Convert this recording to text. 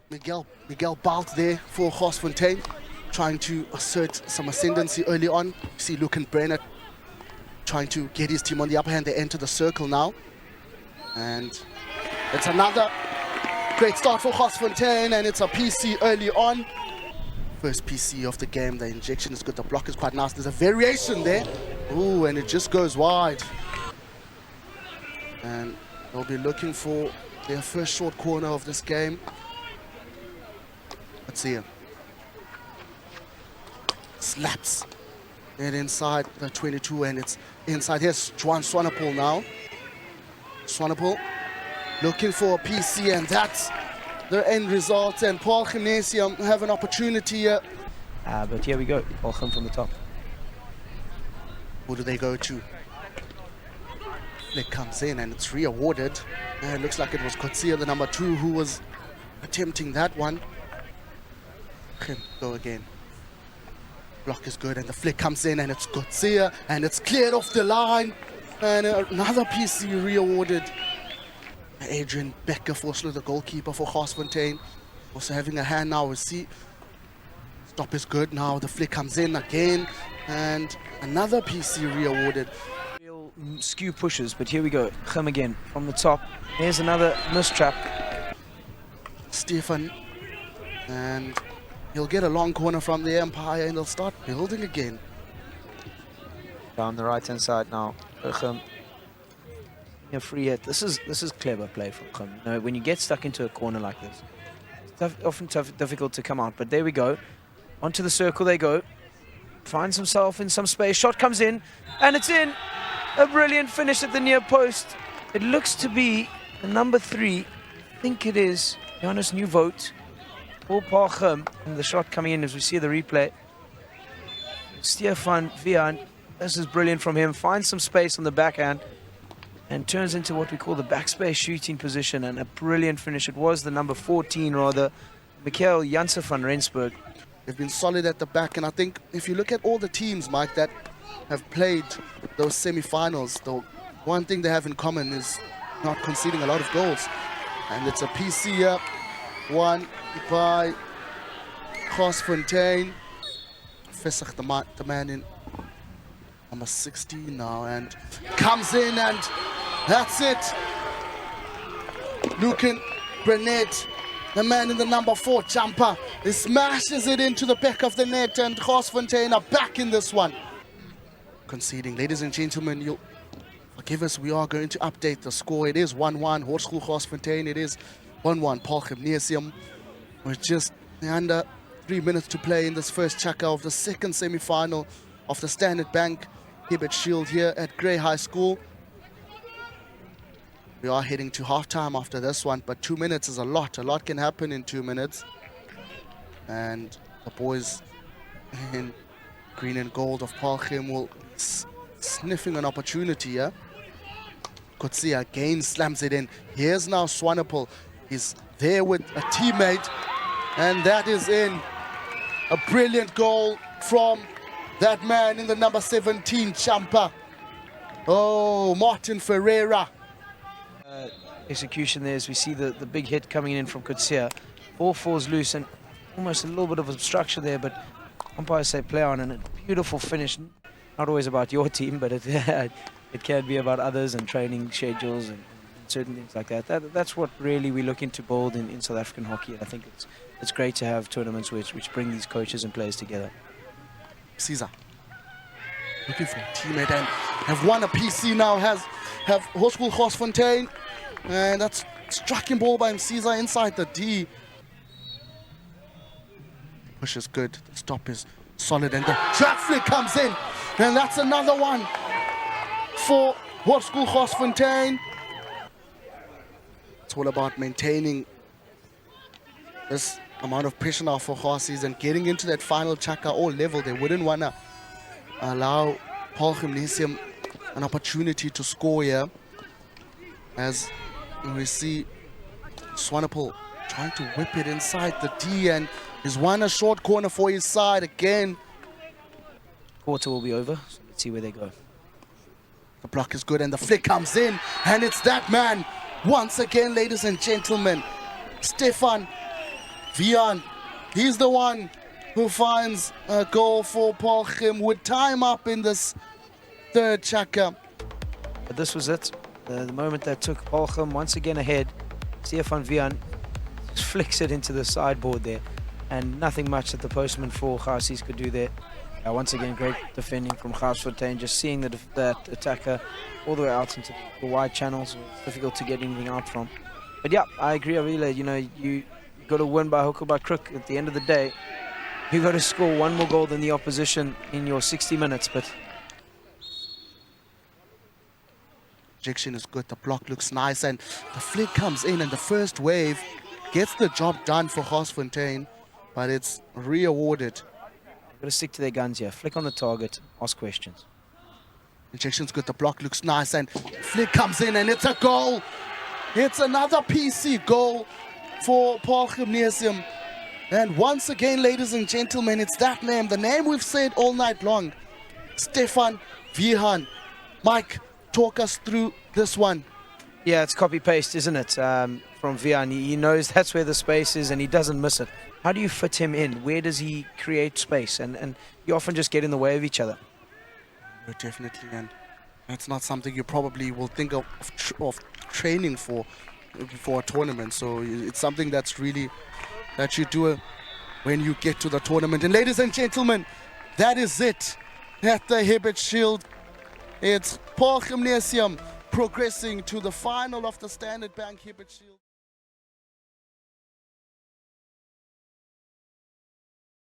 Miguel Balt there for Garsfontein, trying to assert some ascendancy early on. You see Luke and Brenner trying to get his team on the upper hand. They enter the circle now. And it's another great start for Garsfontein, and it's a PC early on. First PC of the game. The injection is good. The block is quite nice. There's a variation there. Ooh, and it just goes wide. And they'll be looking for their first short corner of this game. Let's see him. Slaps it inside the 22, and it's inside. Here's Juan Swanepoel now. Swanepoel looking for a PC, and that's the end result. And Paarl Gimnasium have an opportunity here. But here we go. Paarl from the top. Who do they go to? Flick comes in, and it's re-awarded. And it looks like it was Kotsia, the number 2, who was attempting that one. Go again. Block is good, and the flick comes in, and it's Kotsia, and it's cleared off the line. And another PC re-awarded. Adrian Becker, Forsler, the goalkeeper for Garsfontein, also having a hand now. We see stop is good now. The flick comes in again, and another PC re-awarded. Real skew pushes, but here we go. Gim again from the top. Here's another mistrap. Stefan, and he'll get a long corner from the Empire, and they'll start building again. Down the right-hand side now. Gim. A free hit. This is clever play from Gim. You know, when you get stuck into a corner like this, it's often difficult to come out. But there we go. Onto the circle they go. Finds himself in some space. Shot comes in, and it's in. A brilliant finish at the near post. It looks to be the number 3. I think it is Johannes Nieuwvoet for Paarl Gim. And the shot coming in as we see the replay. Stefan Vian. This is brilliant from him. Finds some space on the backhand and turns into what we call the backspace shooting position, and a brilliant finish. It was the number 14, rather, Mikael Janssen van Rensburg. They've been solid at the back, and I think if you look at all the teams, Mike, that have played those semi-finals, the one thing they have in common is not conceding a lot of goals. And it's a PC here, won by Garsfontein. Vessig, the man in number 16 now, and comes in, and that's it. Lucan Burnett, the man in the number 4 jumper, he smashes it into the back of the net, and Garsfontein are back in this one. Conceding. Ladies and gentlemen, you'll forgive us, we are going to update the score. It is 1-1, Hoërskool Garsfontein. It is 1-1, Paarl Gimnasium. We're just under 3 minutes to play in this first chaka of the second semi-final of the Standard Bank Hibbert Shield here at Grey High School. We are heading to halftime after this one, but 2 minutes is a lot. A lot can happen in 2 minutes. And the boys in green and gold of Paarl Gim will sniffing an opportunity here. Kotsia again slams it in. Here's now Swanepoel. He's there with a teammate, and that is in. A brilliant goal from that man in the number 17 jumper. Oh, Martin Ferreira. Execution there as we see the big hit coming in from Kotsia. Ball falls loose, and almost a little bit of obstruction there, but umpires say play on, and a beautiful finish. Not always about your team, but it can be about others and training schedules and certain things like that. That's what really we look into bold in South African hockey. And I think it's great to have tournaments which bring these coaches and players together. Caesar looking for a teammate, and have won a PC now. Have Hoërskool Garsfontein, and that's striking ball by Caesar inside the D. Push is good. The stop is solid, and the trap flick comes in, and that's another one for Hoërskool Garsfontein. It's all about maintaining this amount of pressure now for Garsies and getting into that final chaka all level. They wouldn't want to allow Paarl Gimnasium an opportunity to score here, as we see Swanepoel trying to whip it inside the D, and he's won a short corner for his side again. Quarter will be over, so let's see where they go. The block is good, and the flick comes in, and it's that man once again, ladies and gentlemen, Stefan Vian, he's the one who finds a goal for Paulium with time up in this third chaka. But this was it. The moment that took Paulium once again ahead. Stefan Vian just flicks it into the sideboard there. And nothing much that the postman for Garsfontein could do there. Once again, great defending from Garsfontein. Just seeing that attacker all the way out into the wide channels. It's difficult to get anything out from. But yeah, I agree, Avila. You know, you got to win by hook or by crook. At the end of the day, you got to score one more goal than the opposition in your 60 minutes. But Projection is good. The block looks nice, and the flick comes in, and the first wave gets the job done for Garsfontein, but it's re-awarded. Got to stick to their guns here. Flick on the target. Ask questions. Injection's good. The block looks nice, and flick comes in, and it's a goal. It's another PC goal for Paarl Gimnasium. And once again, ladies and gentlemen, it's that name, the name we've said all night long, Stefan Vian. Mike, talk us through this one. Yeah, it's copy-paste, isn't it, from Vian. He knows that's where the space is, and he doesn't miss it. How do you fit him in? Where does he create space? And you often just get in the way of each other. Definitely, and that's not something you probably will think of training for before a tournament. So it's something that's really, that you do when you get to the tournament. And ladies and gentlemen, that is it at the Hibbert Shield. It's Paarl Gimnasium progressing to the final of the Standard Bank Hibbert Shield.